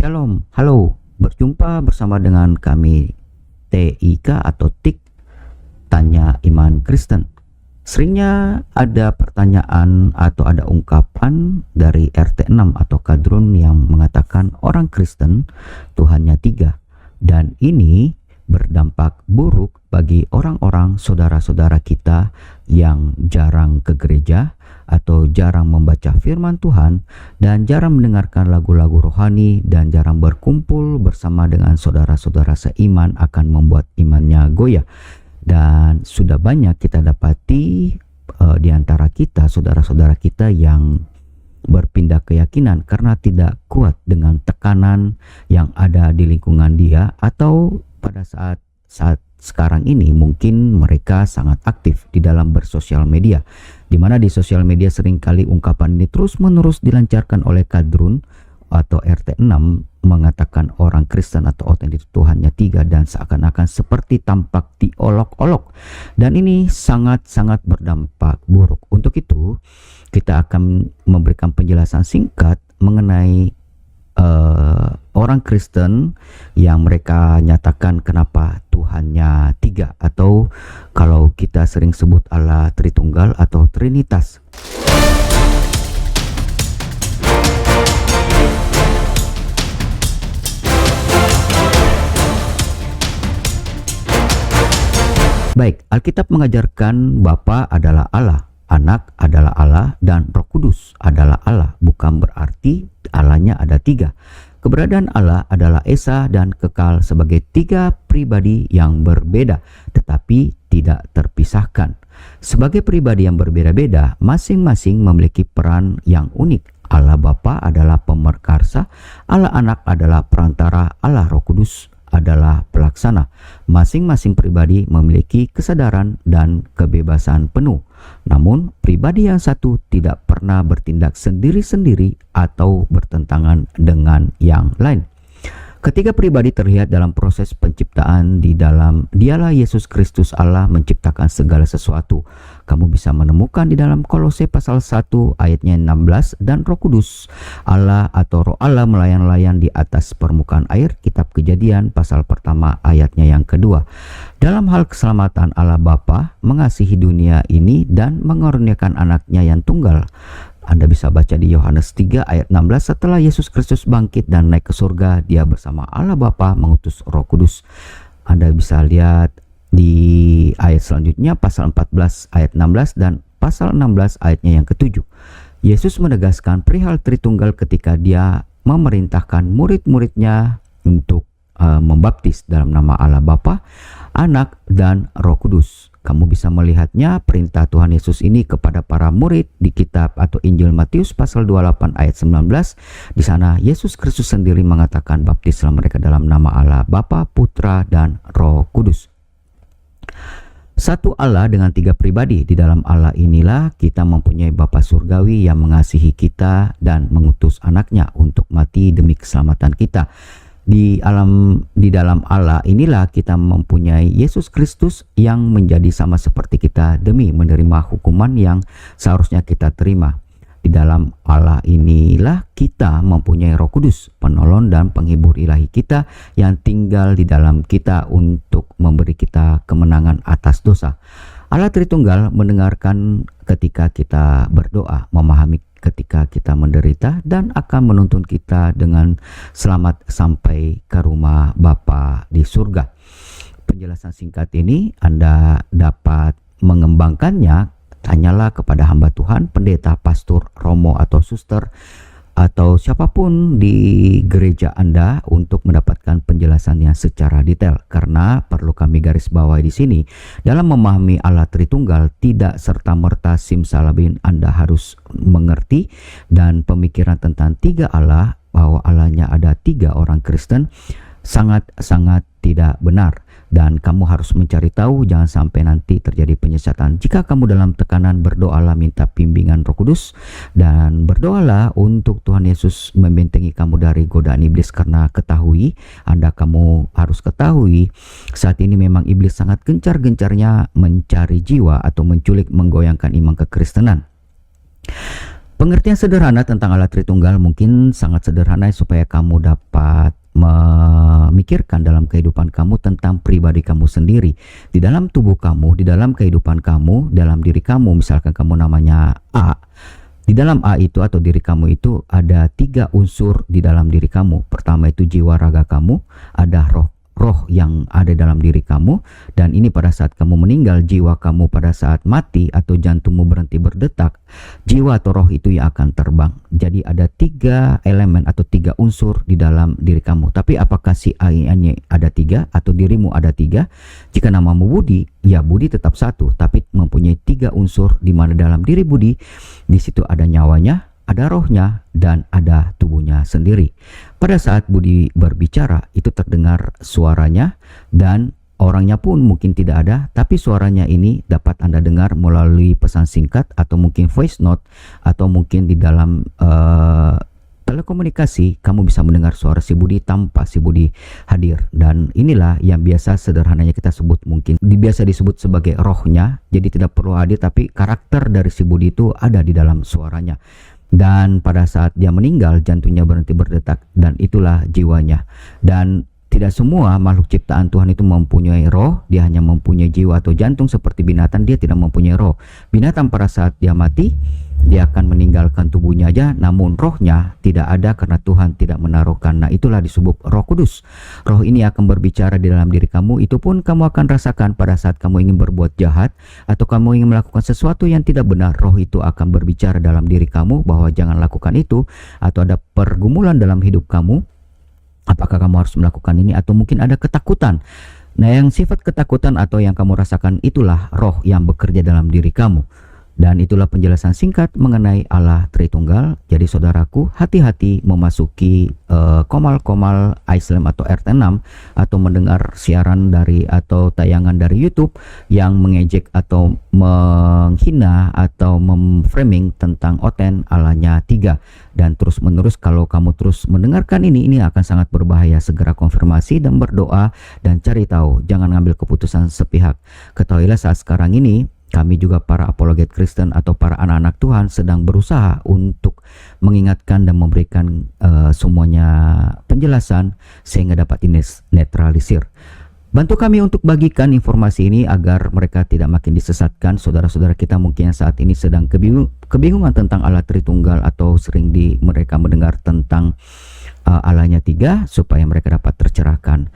Shalom, halo, berjumpa bersama dengan kami TIK atau TIK, Tanya Iman Kristen. Seringnya ada pertanyaan atau ada ungkapan dari RT6 atau kadrun yang mengatakan orang Kristen Tuhannya 3, dan ini berdampak buruk bagi orang-orang saudara-saudara kita yang jarang ke gereja atau jarang membaca firman Tuhan dan jarang mendengarkan lagu-lagu rohani dan jarang berkumpul bersama dengan saudara-saudara seiman akan membuat imannya goyah. Dan sudah banyak kita dapati di antara kita, saudara-saudara kita yang berpindah keyakinan karena tidak kuat dengan tekanan yang ada di lingkungan dia, atau pada saat sekarang ini mungkin mereka sangat aktif di dalam bersosial media, di mana di sosial media seringkali ungkapan ini terus-menerus dilancarkan oleh kadrun atau RT6 mengatakan orang Kristen atau otentik Tuhannya 3 dan seakan-akan seperti tampak diolok-olok, dan ini sangat-sangat berdampak buruk. Untuk itu kita akan memberikan penjelasan singkat mengenai orang Kristen yang mereka nyatakan kenapa Tuhannya 3, atau kalau kita sering sebut Allah Tritunggal atau Trinitas. Baik, Alkitab mengajarkan Bapa adalah Allah, Anak adalah Allah, dan Roh Kudus adalah Allah. Bukan berarti Allahnya ada 3. Keberadaan Allah adalah esa dan kekal sebagai 3 pribadi yang berbeda, tetapi tidak terpisahkan. Sebagai pribadi yang berbeda-beda, masing-masing memiliki peran yang unik. Allah Bapa adalah pemerkarsa, Allah Anak adalah perantara, Allah Roh Kudus adalah pelaksana. Masing-masing pribadi memiliki kesadaran dan kebebasan penuh. Namun, pribadi yang satu tidak pernah bertindak sendiri-sendiri atau bertentangan dengan yang lain. Ketiga pribadi terlihat dalam proses penciptaan. Di dalam Dialah Yesus Kristus Allah menciptakan segala sesuatu. Kamu bisa menemukan di dalam Kolose pasal 1 ayatnya 16, dan Roh Kudus Allah atau Roh Allah melayang-layang di atas permukaan air. Kitab Kejadian pasal pertama ayatnya yang kedua. Dalam hal keselamatan, Allah Bapa mengasihi dunia ini dan mengaruniakan anaknya yang tunggal. Anda bisa baca di Yohanes 3 ayat 16, setelah Yesus Kristus bangkit dan naik ke surga, dia bersama Allah Bapa mengutus Roh Kudus. Anda bisa lihat di ayat selanjutnya pasal 14 ayat 16 dan pasal 16 ayatnya yang ke-7. Yesus menegaskan perihal Tritunggal ketika dia memerintahkan murid-muridnya untuk membaptis dalam nama Allah Bapa, Anak, dan Roh Kudus. Kamu bisa melihatnya perintah Tuhan Yesus ini kepada para murid di kitab atau Injil Matius pasal 28 ayat 19. Di sana Yesus Kristus sendiri mengatakan baptislah mereka dalam nama Allah Bapa, Putra, dan Roh Kudus. Satu Allah dengan 3 pribadi. Di dalam Allah inilah kita mempunyai Bapa surgawi yang mengasihi kita dan mengutus anaknya untuk mati demi keselamatan kita. Di dalam Allah inilah kita mempunyai Yesus Kristus yang menjadi sama seperti kita demi menerima hukuman yang seharusnya kita terima. Di dalam Allah inilah kita mempunyai Roh Kudus, penolong dan penghibur ilahi kita yang tinggal di dalam kita untuk memberi kita kemenangan atas dosa. Allah Tritunggal mendengarkan ketika kita berdoa, memahami ketika kita menderita, dan akan menuntun kita dengan selamat sampai ke rumah Bapa di surga. Penjelasan singkat ini Anda dapat mengembangkannya. Tanyalah kepada hamba Tuhan, pendeta, pastor, romo, atau suster, atau siapapun di gereja Anda untuk mendapatkan penjelasan yang secara detail. Karena perlu kami garis bawahi di sini, dalam memahami Allah Tritunggal tidak serta-merta simsalabim Anda harus mengerti dan pemikiran tentang 3 Allah, bahwa Allahnya ada 3 orang Kristen, sangat-sangat tidak benar. Dan kamu harus mencari tahu, jangan sampai nanti terjadi penyesatan. Jika kamu dalam tekanan, berdoalah minta bimbingan Roh Kudus, dan berdoalah untuk Tuhan Yesus membentengi kamu dari godaan iblis. Karena kamu harus ketahui saat ini memang iblis sangat gencar-gencarnya mencari jiwa atau menculik, menggoyangkan iman kekristenan. Pengertian sederhana tentang Allah Tritunggal mungkin sangat sederhana supaya kamu dapat memikirkan dalam kehidupan kamu tentang pribadi kamu sendiri. Di dalam tubuh kamu, di dalam kehidupan kamu, dalam diri kamu, misalkan kamu namanya A. Di dalam A itu atau diri kamu itu ada 3 unsur di dalam diri kamu. Pertama itu jiwa raga kamu, ada roh yang ada dalam diri kamu, dan ini pada saat kamu meninggal, jiwa kamu pada saat mati atau jantungmu berhenti berdetak, jiwa atau roh itu yang akan terbang. Jadi ada 3 elemen atau 3 unsur di dalam diri kamu. Tapi apakah si A ini ada 3 atau dirimu ada 3? Jika namamu Budi, ya Budi tetap 1, tapi mempunyai 3 unsur, di mana dalam diri Budi di situ ada nyawanya, ada rohnya, dan ada tubuhnya sendiri. Pada saat Budi berbicara, itu terdengar suaranya, dan orangnya pun mungkin tidak ada, tapi suaranya ini dapat Anda dengar melalui pesan singkat, atau mungkin voice note, atau mungkin di dalam telekomunikasi, kamu bisa mendengar suara si Budi tanpa si Budi hadir. Dan inilah yang biasa sederhananya kita sebut, mungkin biasa disebut sebagai rohnya. Jadi tidak perlu hadir, tapi karakter dari si Budi itu ada di dalam suaranya. Dan pada saat dia meninggal, jantungnya berhenti berdetak, dan itulah jiwanya. Dan tidak semua makhluk ciptaan Tuhan itu mempunyai roh. Dia hanya mempunyai jiwa atau jantung. Seperti binatang, dia tidak mempunyai roh. Binatang pada saat dia mati, dia akan meninggalkan tubuhnya aja, namun rohnya tidak ada karena Tuhan tidak menaruhkan. Nah, itulah disebut Roh Kudus. Roh ini akan berbicara di dalam diri kamu. Itu pun kamu akan rasakan pada saat kamu ingin berbuat jahat atau kamu ingin melakukan sesuatu yang tidak benar. Roh itu akan berbicara dalam diri kamu bahwa jangan lakukan itu, atau ada pergumulan dalam hidup kamu. Apakah kamu harus melakukan ini, atau mungkin ada ketakutan. Nah, yang sifat ketakutan atau yang kamu rasakan itulah roh yang bekerja dalam diri kamu. Dan itulah penjelasan singkat mengenai Allah Tritunggal. Jadi saudaraku, hati-hati memasuki komal-komal Islam atau RT6, atau mendengar siaran dari atau tayangan dari YouTube yang mengejek atau menghina atau memframing tentang Oten Allahnya 3. Dan terus menerus kalau kamu terus mendengarkan ini akan sangat berbahaya. Segera konfirmasi dan berdoa dan cari tahu, jangan ngambil keputusan sepihak. Ketahuilah saat sekarang ini kami juga para apologet Kristen atau para anak-anak Tuhan sedang berusaha untuk mengingatkan dan memberikan semuanya penjelasan sehingga dapat dinetralisir. Bantu kami untuk bagikan informasi ini agar mereka tidak makin disesatkan. Saudara-saudara kita mungkin yang saat ini sedang kebingungan tentang Allah Tritunggal, atau sering mereka mendengar tentang Allahnya 3, supaya mereka dapat tercerahkan.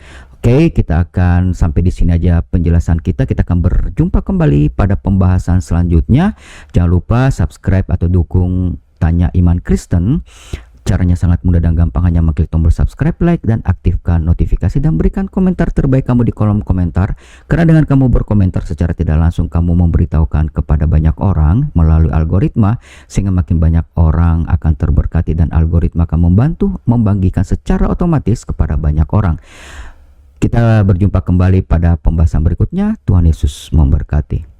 Oke, kita akan sampai di sini aja penjelasan kita. Kita akan berjumpa kembali pada pembahasan selanjutnya. Jangan lupa subscribe atau dukung Tanya Iman Kristen. Caranya sangat mudah dan gampang, hanya mengklik tombol subscribe, like, dan aktifkan notifikasi, dan berikan komentar terbaik kamu di kolom komentar. Karena dengan kamu berkomentar secara tidak langsung, kamu memberitahukan kepada banyak orang melalui algoritma, sehingga makin banyak orang akan terberkati, dan algoritma akan membantu membagikan secara otomatis kepada banyak orang. Kita berjumpa kembali pada pembahasan berikutnya. Tuhan Yesus memberkati.